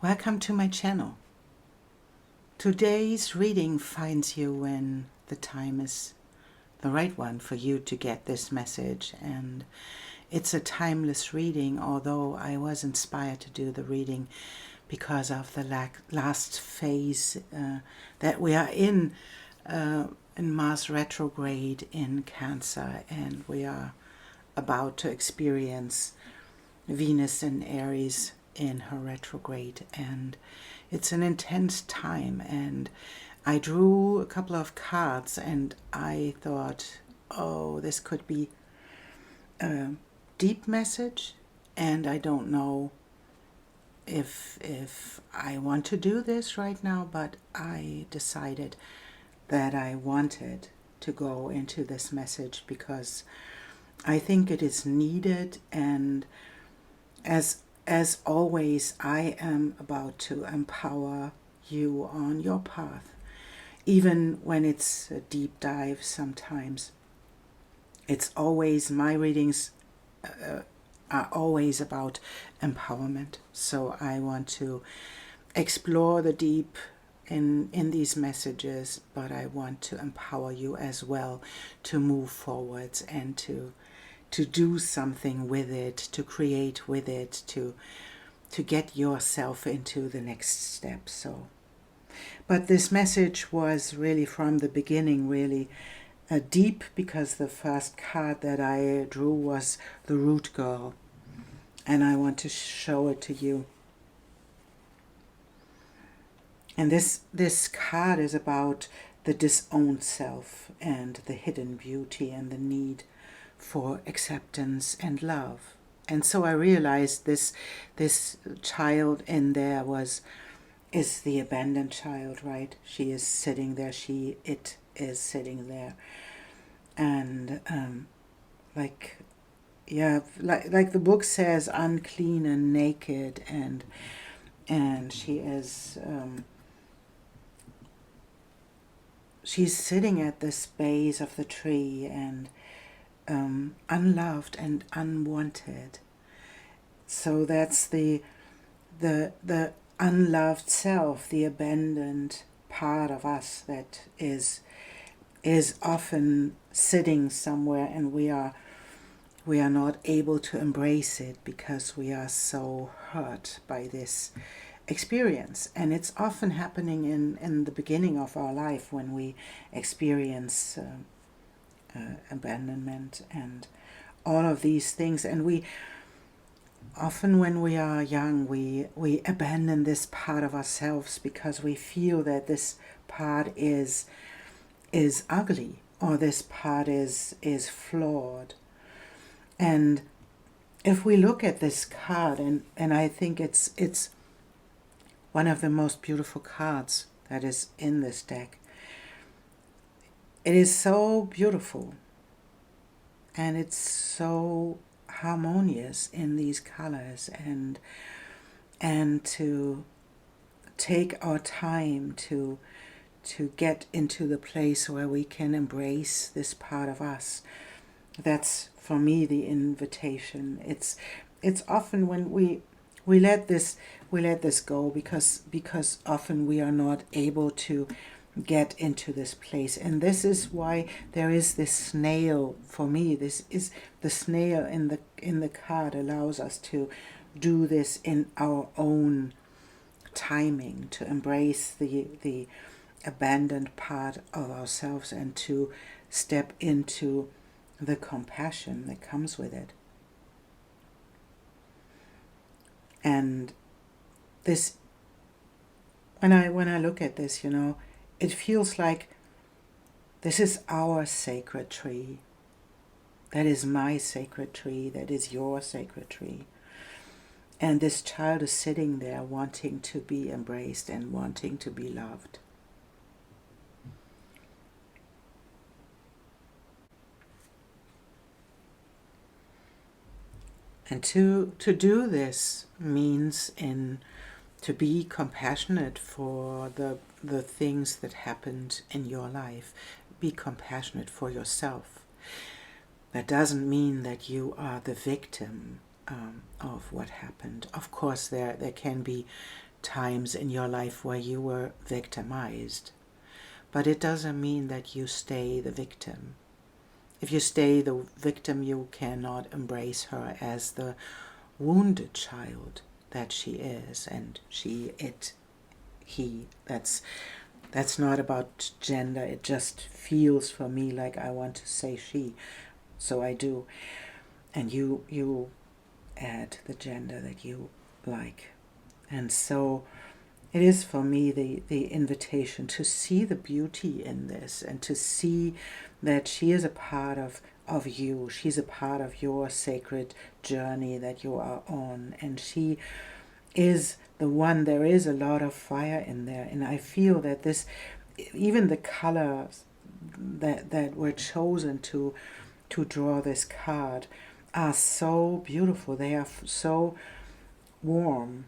Welcome to my channel. Today's reading finds you when the time is the right one for you to get this message, and it's a timeless reading, although I was inspired to do the reading because of the last phase that we are in Mars retrograde in Cancer, and we are about to experience Venus in Aries in her retrograde, and it's an intense time. And I drew a couple of cards and I thought, oh, this could be a deep message, and I don't know if I want to do this right now, but I decided that I wanted to go into this message because I think it is needed. And as always, I am about to empower you on your path, even when it's a deep dive. Sometimes it's always, my readings are always about empowerment. So I want to explore the deep in these messages, but I want to empower you as well to move forwards and to do something with it, to create with it, to get yourself into the next step. So, but this message was really from the beginning really deep, because the first card that I drew was the Root Girl, and I want to show it to you. And this card is about the disowned self and the hidden beauty and the need for acceptance and love. And so I realized this child in there is the abandoned child, right? She is sitting there, it is sitting there, and like the book says, unclean and naked, and she is she's sitting at this base of the tree, and unloved and unwanted. So that's the unloved self, the abandoned part of us that is often sitting somewhere, and we are not able to embrace it because we are so hurt by this experience. And it's often happening in the beginning of our life when we experience abandonment and all of these things. And we often, when we are young, we abandon this part of ourselves because we feel that this part is ugly, or this part is flawed. And if we look at this card, and I think it's one of the most beautiful cards that is in this deck. It is so beautiful, and it's so harmonious in these colors, and to take our time to get into the place where we can embrace this part of us. That's, for me, the invitation. It's often when we let this go, because often we are not able to get into this place. And this is why there is this snail. For me, this is the snail in the card allows us to do this in our own timing, to embrace the abandoned part of ourselves, and to step into the compassion that comes with it. And this, when I look at this, it feels like this is our sacred tree. That is my sacred tree. That is your sacred tree. And this child is sitting there wanting to be embraced and wanting to be loved. And to do this means to be compassionate for the things that happened in your life. Be compassionate for yourself. That doesn't mean that you are the victim of what happened. Of course, there can be times in your life where you were victimized. But it doesn't mean that you stay the victim. If you stay the victim, you cannot embrace her as the wounded child that she is, and he. That's not about gender. It just feels for me like I want to say she, so I do. And you add the gender that you like. And so it is for me the invitation to see the beauty in this, and to see that she is a part of you. She's a part of your sacred journey that you are on. And she is the one, there is a lot of fire in there. And I feel that this, even the colors that were chosen to draw this card are so beautiful. They are so warm,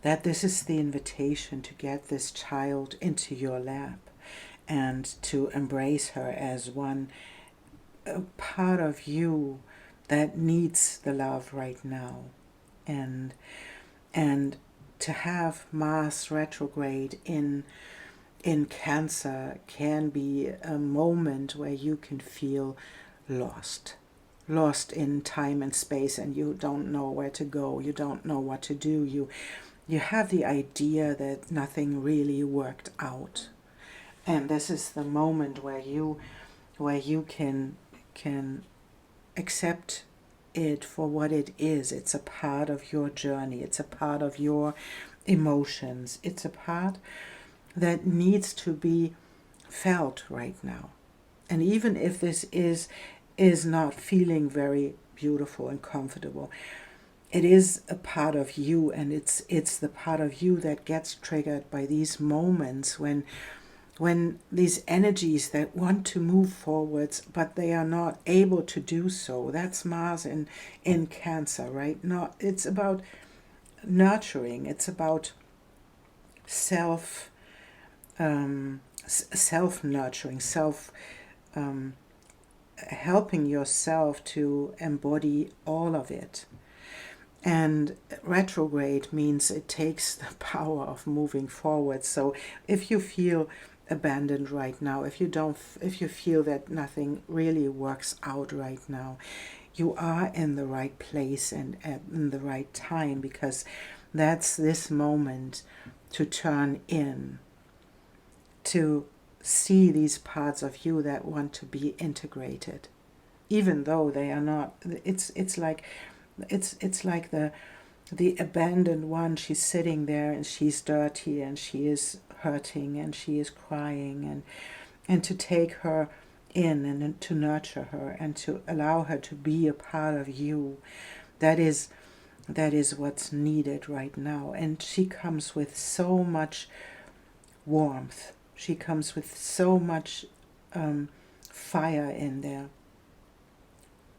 that this is the invitation to get this child into your lap and to embrace her as a part of you that needs the love right now. And to have Mars retrograde in Cancer can be a moment where you can feel lost in time and space, and you don't know where to go, you don't know what to do, you have the idea that nothing really worked out. And this is the moment where you can accept it for what it is. It's a part of your journey, it's a part of your emotions, it's a part that needs to be felt right now. And even if this is not feeling very beautiful and comfortable, it is a part of you, and it's the part of you that gets triggered by these moments when these energies that want to move forwards, but they are not able to do so. That's Mars in Cancer, right? It's about nurturing. It's about self-nurturing, helping yourself to embody all of it. And retrograde means it takes the power of moving forward. So if you feel abandoned right now, if you feel that nothing really works out right now, you are in the right place and in the right time, because that's this moment to turn in, to see these parts of you that want to be integrated, even though they are not. It's like the abandoned one. She's sitting there and she's dirty and she is hurting and she is crying, and to take her in and to nurture her and to allow her to be a part of you, that is what's needed right now. And she comes with so much warmth, she comes with so much fire in there.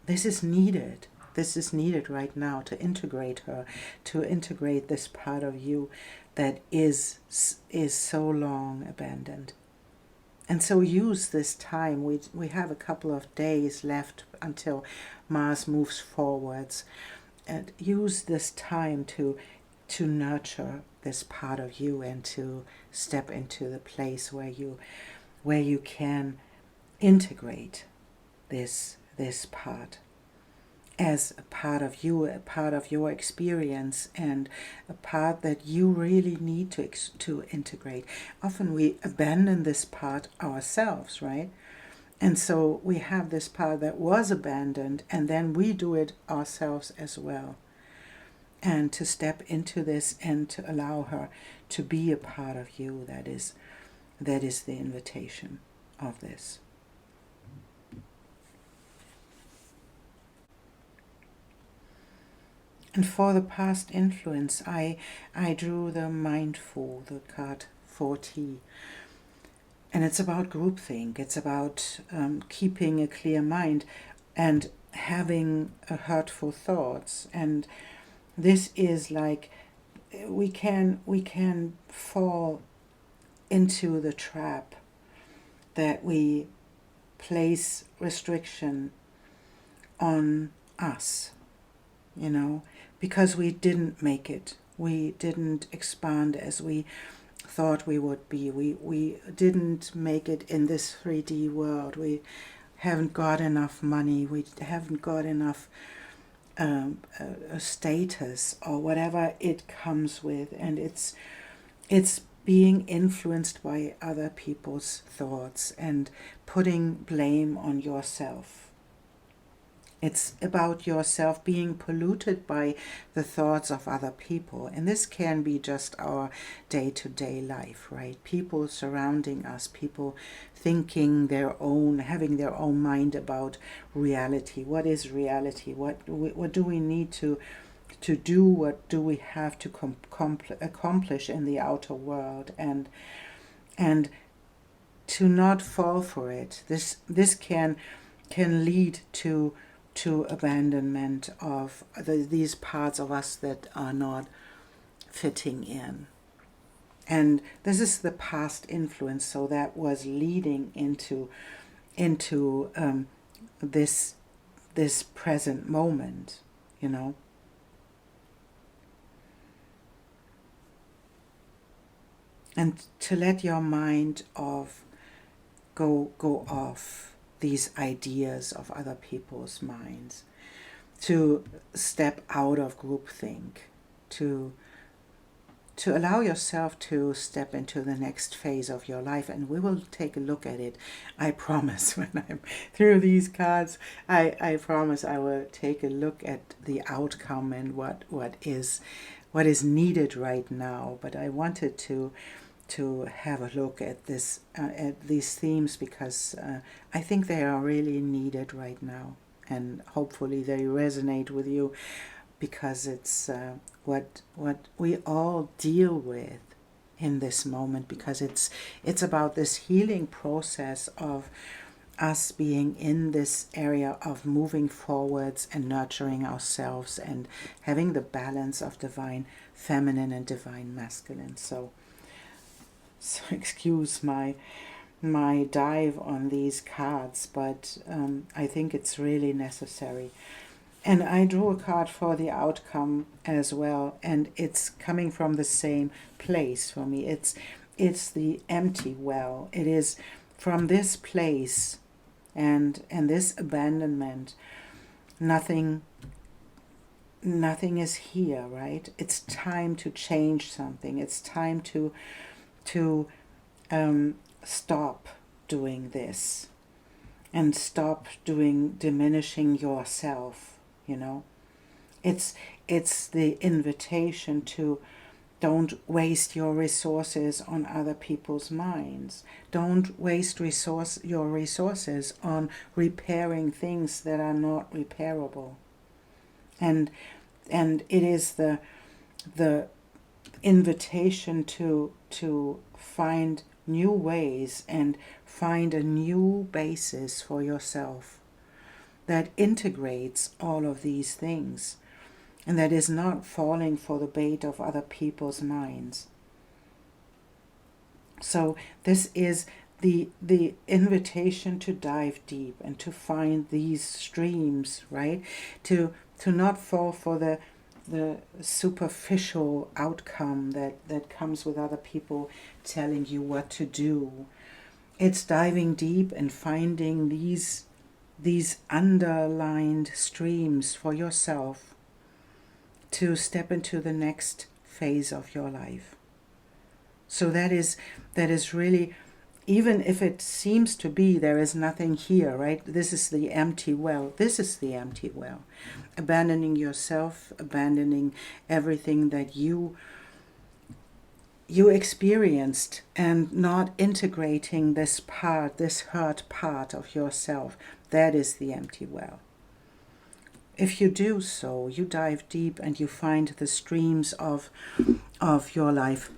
This is needed. This is needed right now to integrate her, to integrate this part of you that is so long abandoned. And so use this time. We have a couple of days left until Mars moves forwards. And use this time to nurture this part of you and to step into the place where you can integrate this part as a part of you, a part of your experience, and a part that you really need to integrate. Often we abandon this part ourselves, right? And so we have this part that was abandoned, and then we do it ourselves as well. And to step into this and to allow her to be a part of you, that is the invitation of this. And for the past influence, I drew the Mindful, the card 40. And it's about groupthink. It's about keeping a clear mind and having hurtful thoughts. And this is like we can fall into the trap that we place restriction on us, because we didn't make it We didn't expand as we thought we would be. We didn't make it in this 3D world. We haven't got enough money. We haven't got enough status or whatever it comes with, and it's being influenced by other people's thoughts and putting blame on yourself. It's about yourself being polluted by the thoughts of other people. And this can be just our day-to-day life, right? People surrounding us, people thinking their own, having their own mind about reality. What is reality? What do we need to do? What do we have to accomplish in the outer world? And to not fall for it. This can lead to abandonment of these parts of us that are not fitting in. And this is the past influence, so that was leading into this present moment, you know. And to let your mind go off these ideas of other people's minds, to step out of groupthink, to allow yourself to step into the next phase of your life. And we will take a look at it. I promise, when I'm through these cards, I promise I will take a look at the outcome and what is needed right now. But I wanted to have a look at these themes because I think they are really needed right now, and hopefully they resonate with you, because it's what we all deal with in this moment, because it's about this healing process of us being in this area of moving forwards and nurturing ourselves and having the balance of divine feminine and divine masculine. So excuse my dive on these cards, but I think it's really necessary. And I drew a card for the outcome as well, and it's coming from the same place for me. It's the empty well. It is from this place and this abandonment. Nothing is here, right? It's time to change something. It's time to stop doing this and stop diminishing yourself, you know. It's the invitation to don't waste your resources on other people's minds. Don't waste your resources on repairing things that are not repairable. And it is the invitation to find new ways and find a new basis for yourself that integrates all of these things and that is not falling for the bait of other people's minds. So this is the invitation to dive deep and to find these streams, right? To not fall for the superficial outcome that comes with other people telling you what to do. It's diving deep and finding these underlined streams for yourself to step into the next phase of your life. So that is really, even if it seems to be there is nothing here, right? This is the empty well. This is the empty well. Abandoning yourself, abandoning everything that you experienced, and not integrating this hurt part of yourself. That is the empty well. If you do so, you dive deep and you find the streams of your life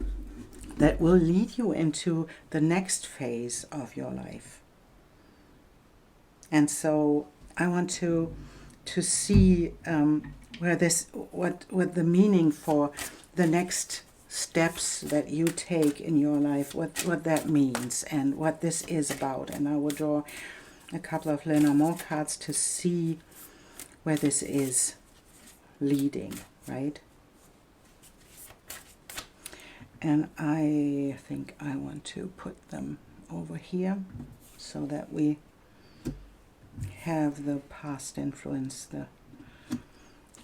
that will lead you into the next phase of your life. And so I want to see what the meaning for the next steps that you take in your life, what that means and what this is about. And I will draw a couple of Lenormand cards to see where this is leading, right? And I think I want to put them over here so that we have the past influence,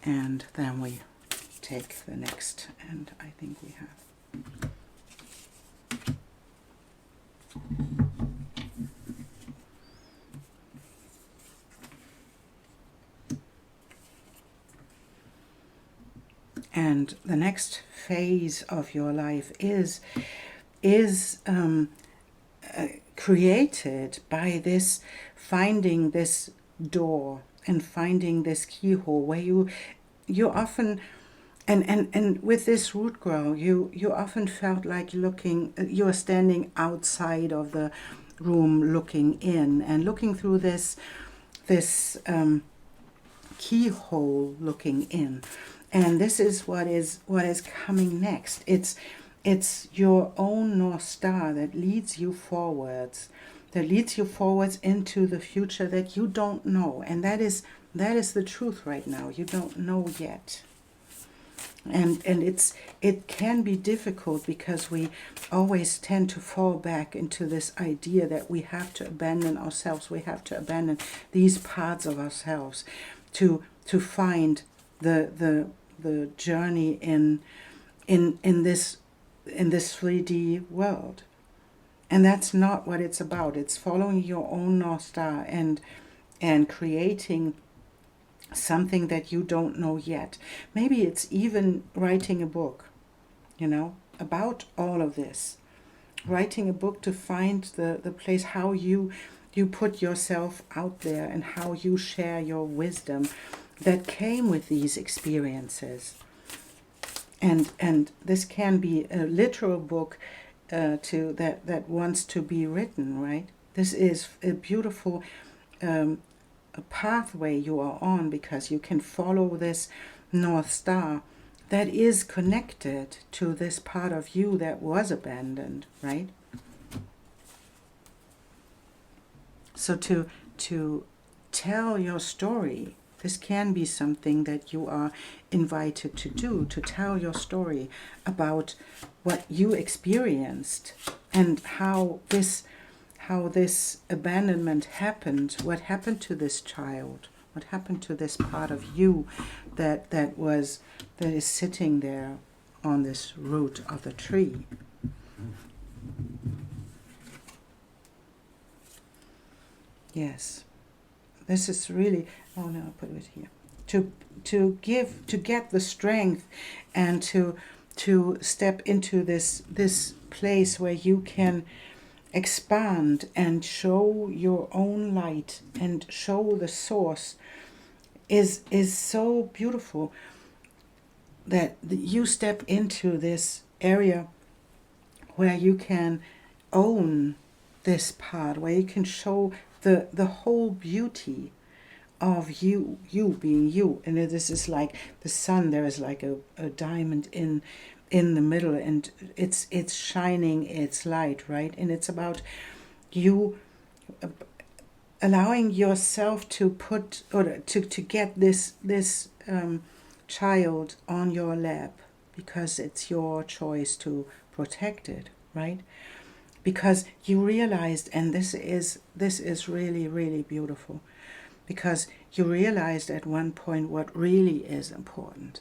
and then we take the next, and I think we have. And the next phase of your life is created by this, finding this door and finding this keyhole where you often, and with this root grow, you often felt like you are standing outside of the room looking in and looking through this keyhole looking in. And this is what is coming next. It's your own North Star that leads you forwards, into the future that you don't know. And that is the truth right now. You don't know yet. And it can be difficult because we always tend to fall back into this idea that we have to abandon ourselves. We have to abandon these parts of ourselves to find the journey in this 3D world. And that's not what it's about. It's following your own North Star and creating something that you don't know yet. Maybe it's even writing a book, about all of this. Writing a book to find the place, how you put yourself out there and how you share your wisdom that came with these experiences. And this can be a literal book that wants to be written, right? This is a beautiful a pathway you are on, because you can follow this North Star that is connected to this part of you that was abandoned, right? So to tell your story, this can be something that you are invited to do, to tell your story about what you experienced and how this abandonment happened, what happened to this child, what happened to this part of you that is sitting there on this root of the tree. Yes. This is really, oh no, I'll put it here. To get the strength and to step into this place where you can expand and show your own light and show the source is so beautiful, that you step into this area where you can own this part, where you can show the whole beauty of you being you. And this is like the sun, there is like a diamond in the middle, and it's shining its light, right? And it's about you allowing yourself to put, or to get this child on your lap, because it's your choice to protect it, right? Because you realized, and this is really, really beautiful, because you realized at one point what really is important.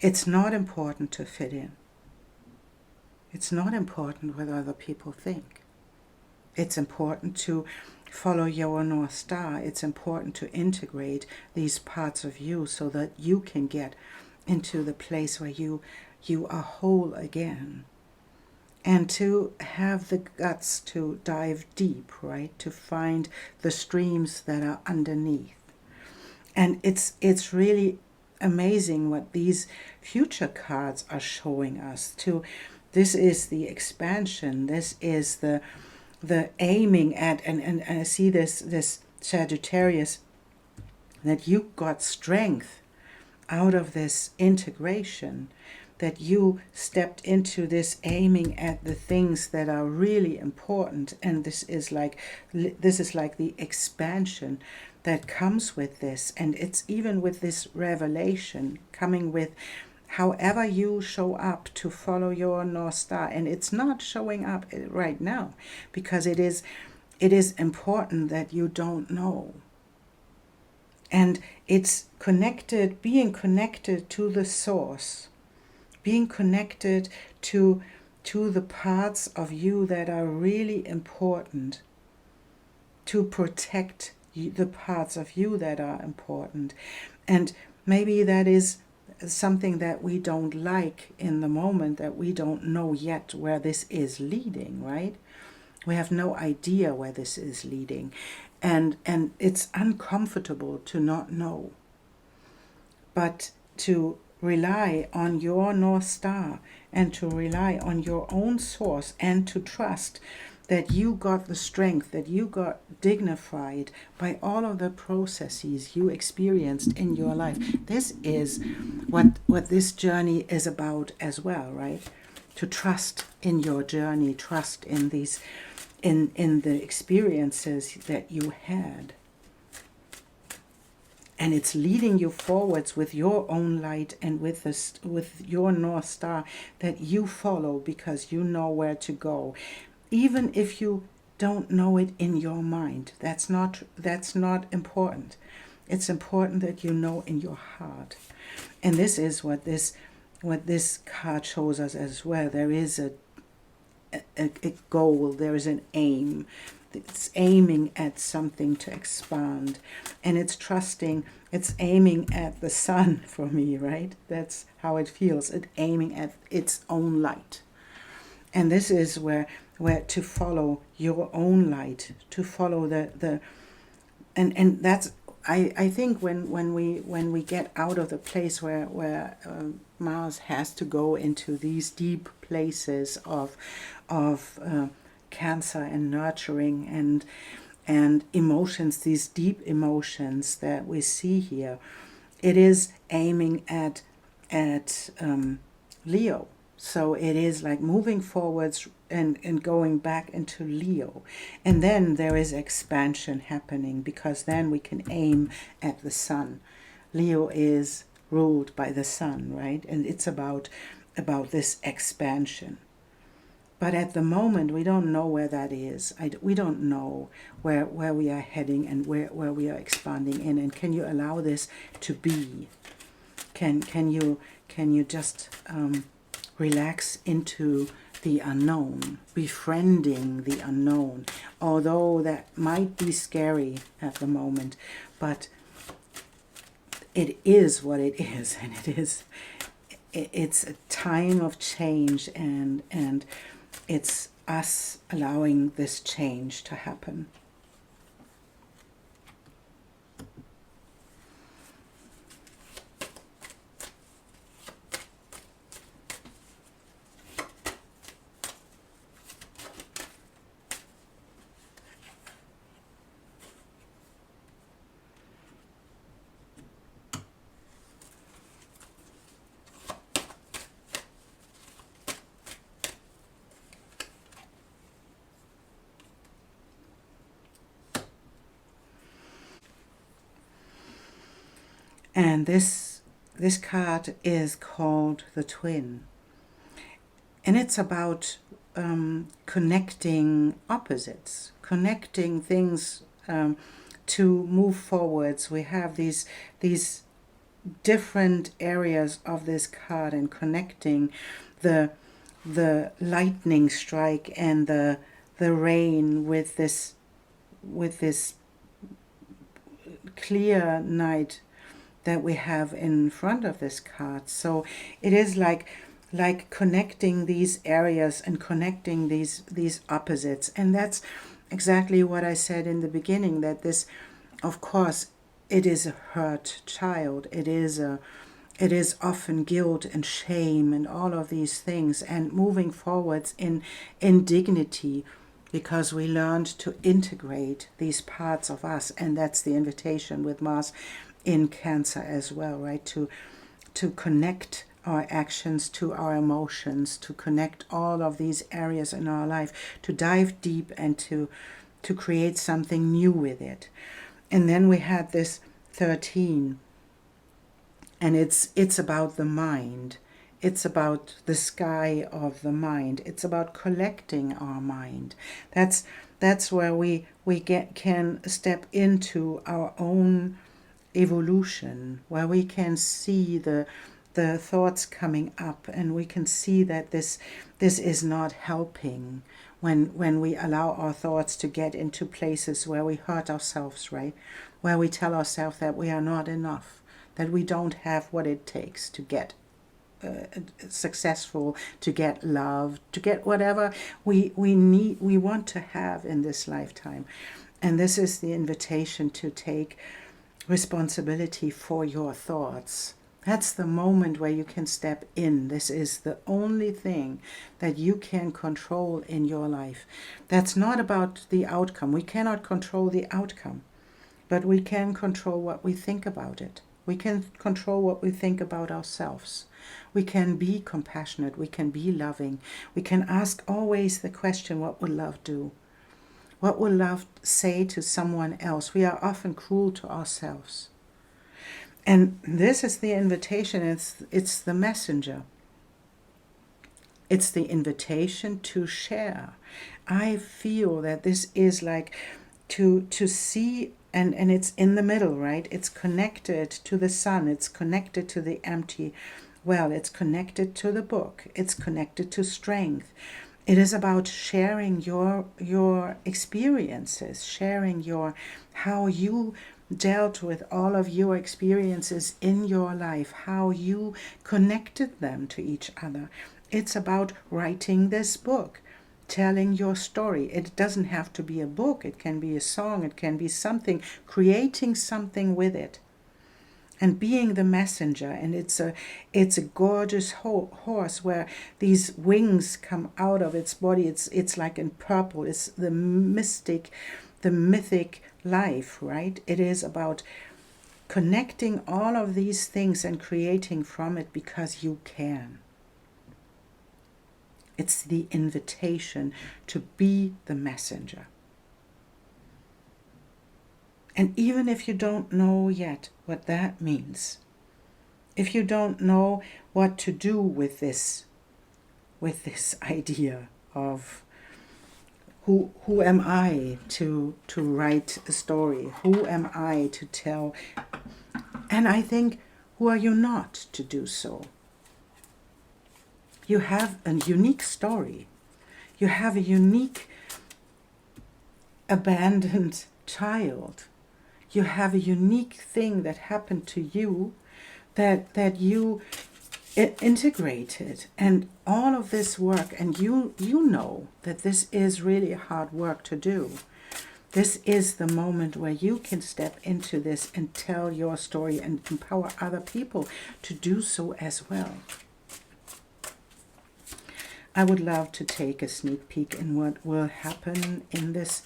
It's not important to fit in. It's not important what other people think. It's important to follow your North Star. It's important to integrate these parts of you so that you can get into the place where you are whole again. And to have the guts to dive deep, right? To find the streams that are underneath. And it's really amazing what these future cards are showing us. This is the expansion. This is the aiming at, and I see this Sagittarius, that you got strength out of this integration, that you stepped into this aiming at the things that are really important. And this is like the expansion that comes with this. And it's even with this revelation coming with however you show up to follow your North Star. And it's not showing up right now, because it is important that you don't know. And it's connected, being connected to the source, being connected to the parts of you that are really important, to protect the parts of you that are important. And maybe that is something that we don't like in the moment, that we don't know yet where this is leading, right? We have no idea where this is leading. And it's uncomfortable to not know. But to rely on your North Star and to rely on your own source and to trust that you got the strength, that you got dignified by all of the processes you experienced in your life. This is what this journey is about as well, right? To trust in your journey, trust in these, in the experiences that you had. And it's leading you forwards with your own light and with your North Star that you follow, because you know where to go. Even if you don't know it in your mind, that's not important. It's important that you know in your heart. And this is what this card shows us as well. There is a goal, there is an aim. It's aiming at something to expand, and it's trusting, it's aiming at the sun for me, right? That's how it feels. It's aiming at its own light. And this is where to follow your own light, to follow and that's, I think when we get out of the place where Mars has to go into these deep places of Cancer and nurturing and emotions, these deep emotions that we see here, it is aiming at Leo. So it is like moving forwards and going back into Leo. And then there is expansion happening, because then we can aim at the sun. Leo is ruled by the sun, right? And it's about this expansion. But at the moment, we don't know where that is. We don't know where we are heading and where we are expanding in. And can you allow this to be? Can you just relax into the unknown, befriending the unknown? Although that might be scary at the moment, but it is what it is, and it's a time of change, and it's us allowing this change to happen. And this card is called the Twin. And it's about connecting opposites, connecting things to move forwards. We have these different areas of this card, and connecting the lightning strike and the rain with this clear night that we have in front of this card. So it is like connecting these areas and connecting these opposites. And that's exactly what I said in the beginning, that this, of course, it is a hurt child. It is often guilt and shame and all of these things, and moving forwards in dignity, because we learned to integrate these parts of us. And that's the invitation with Mars in Cancer as well, right? To connect our actions to our emotions, to connect all of these areas in our life, to dive deep and to create something new with it. And then we had this 13, And it's about the mind. It's about the sky of the mind. It's about collecting our mind. That's where we can step into our own evolution, where we can see the thoughts coming up, and we can see that this is not helping when we allow our thoughts to get into places where we hurt ourselves, right? Where we tell ourselves that we are not enough, that we don't have what it takes to get successful, to get love, to get whatever we need, we want to have in this lifetime. And this is the invitation to take responsibility for your thoughts. That's the moment where you can step in. This is the only thing that you can control in your life. That's not about the outcome. We cannot control the outcome, but we can control what we think about it. We can control what we think about ourselves. We can be compassionate. We can be loving. We can ask always the question, what will love do? What will love say to someone else? We are often cruel to ourselves. And this is the invitation. It's the messenger. It's the invitation to share. I feel that this is like to see, and it's in the middle, right? It's connected to the sun. It's connected to the empty well. It's connected to the book. It's connected to strength. It is about sharing your experiences, sharing how you dealt with all of your experiences in your life, how you connected them to each other. It's about writing this book, telling your story. It doesn't have to be a book. It can be a song. It can be something, creating something with it. And being the messenger, and it's a gorgeous horse where these wings come out of its body. It's like in purple. It's the mythic life, right? It is about connecting all of these things and creating from it because you can. It's the invitation to be the messenger. And even if you don't know yet what that means, if you don't know what to do with this idea of who am I to write a story? Who am I to tell? And I think, who are you not to do so? You have a unique story. You have a unique abandoned child. You have a unique thing that happened to you that you integrated, and all of this work, and you know that this is really hard work to do. This is the moment where you can step into this and tell your story and empower other people to do so as well. I would love to take a sneak peek in what will happen in this.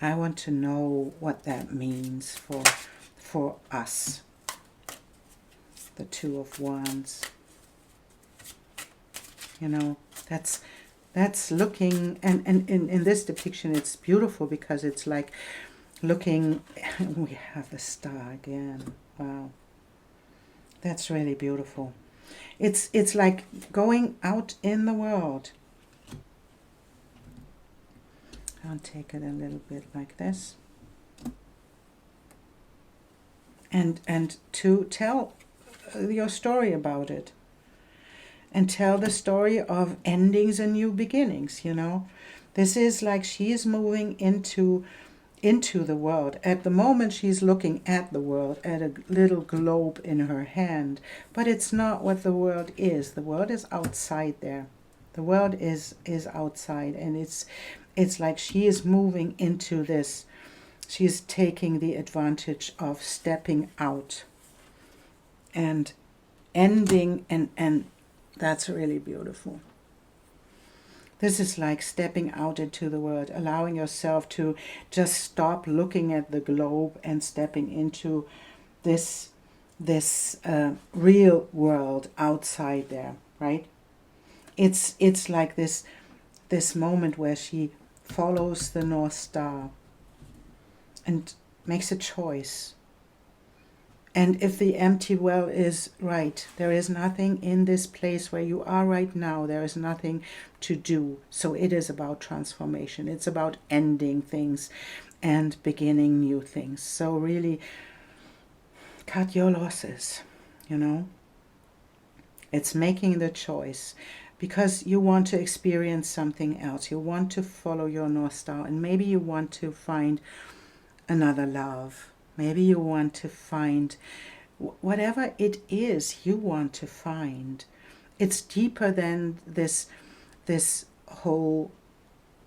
I want to know what that means for us. The Two of Wands. You know, that's looking, and in this depiction it's beautiful because it's like looking, we have the star again. Wow. That's really beautiful. It's like going out in the world. I'll take it a little bit like this. And to tell your story about it. And tell the story of endings and new beginnings, you know. This is like she is moving into the world. At the moment she's looking at the world, at a little globe in her hand. But it's not what the world is. The world is outside there. The world is outside, and it's like she is moving into this. She is taking the advantage of stepping out and ending, and that's really beautiful. This is like stepping out into the world, allowing yourself to just stop looking at the globe and stepping into this real world outside there, right? It's like this moment where she follows the North Star and makes a choice. And if the empty well is right, there is nothing in this place where you are right now. There is nothing to do. So it is about transformation. It's about ending things and beginning new things. So really, cut your losses, you know. It's making the choice because you want to experience something else. You want to follow your North Star, and maybe you want to find another love. Maybe you want to find whatever it is you want to find. It's deeper than this whole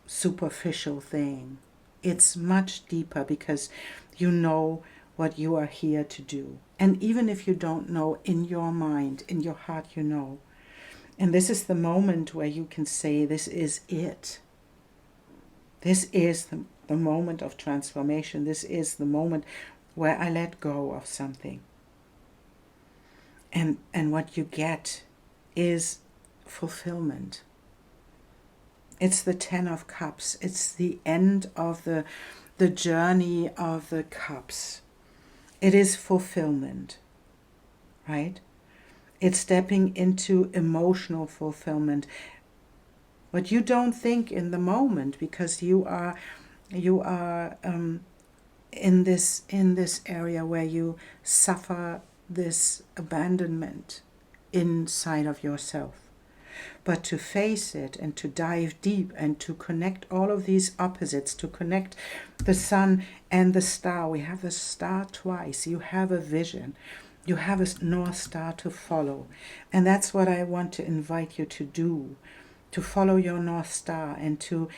superficial thing. It's much deeper because you know what you are here to do. And even if you don't know, in your mind, in your heart, you know. And this is the moment where you can say, this is it. This is the moment of transformation. This is the moment where I let go of something. And what you get is fulfillment. It's the 10 of Cups. It's the end of the journey of the cups. It is fulfillment, right? It's stepping into emotional fulfillment. What you don't think in the moment, because you are in this area where you suffer this abandonment inside of yourself. But to face it and to dive deep and to connect all of these opposites, to connect the sun and the star. We have the star twice. You have a vision. You have a North Star to follow. And that's what I want to invite you to do, to follow your North Star and to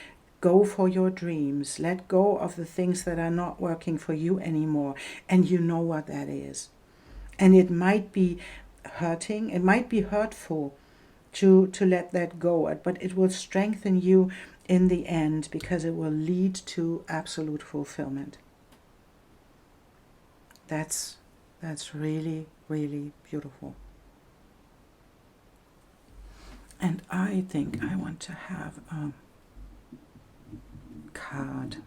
go for your dreams. Let go of the things that are not working for you anymore. And you know what that is. And it might be hurting. It might be hurtful to let that go, but it will strengthen you in the end because it will lead to absolute fulfillment. That's really, really beautiful. And I think I want to have a card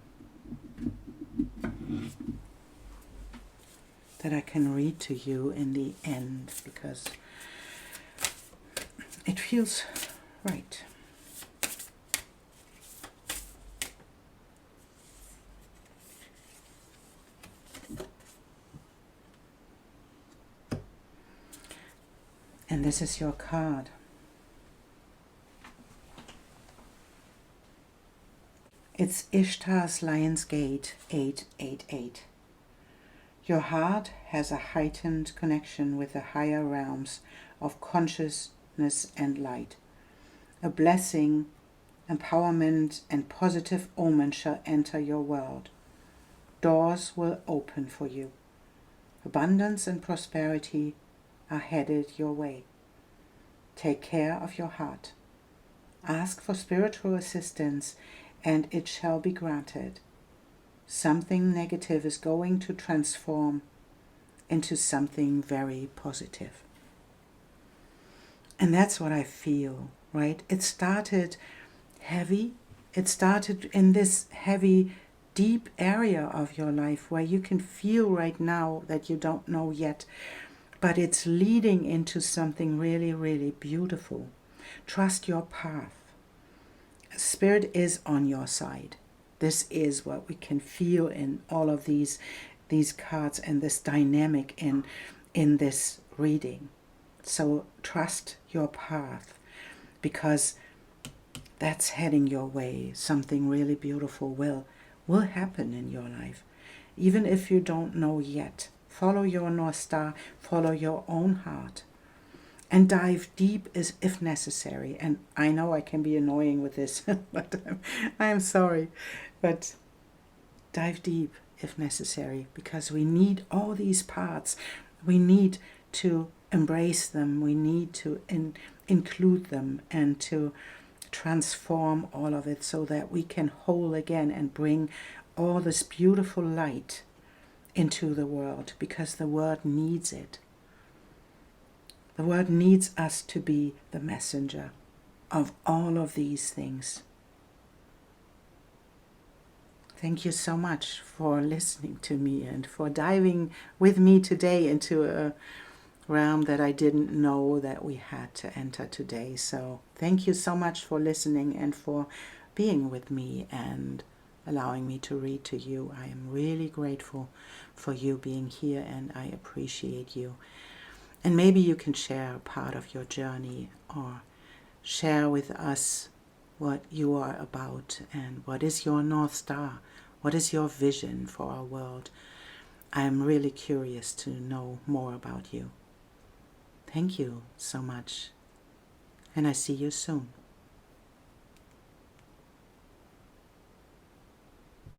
that I can read to you in the end because it feels right. And this is your card. It's Ishtar's Lion's Gate 888. Your heart has a heightened connection with the higher realms of consciousness and light. A blessing, empowerment, and positive omen shall enter your world. Doors will open for you. Abundance and prosperity are headed your way. Take care of your heart. Ask for spiritual assistance, and it shall be granted. Something negative is going to transform into something very positive. And that's what I feel, right? It started heavy. It started in this heavy, deep area of your life where you can feel right now that you don't know yet, but it's leading into something really, really beautiful. Trust your path. Spirit is on your side. This is what we can feel in all of these cards and this dynamic in this reading. So trust your path because that's heading your way. Something really beautiful will happen in your life. Even if you don't know yet, follow your North Star, follow your own heart. And dive deep if necessary. And I know I can be annoying with this, but I'm sorry. But dive deep if necessary, because we need all these parts. We need to embrace them. We need to include them and to transform all of it so that we can whole again and bring all this beautiful light into the world, because the world needs it. The world needs us to be the messenger of all of these things. Thank you so much for listening to me and for diving with me today into a realm that I didn't know that we had to enter today. So thank you so much for listening and for being with me and allowing me to read to you. I am really grateful for you being here, and I appreciate you. And maybe you can share a part of your journey or share with us what you are about and what is your North Star. What is your vision for our world? I am really curious to know more about you. Thank you so much, and I see you soon.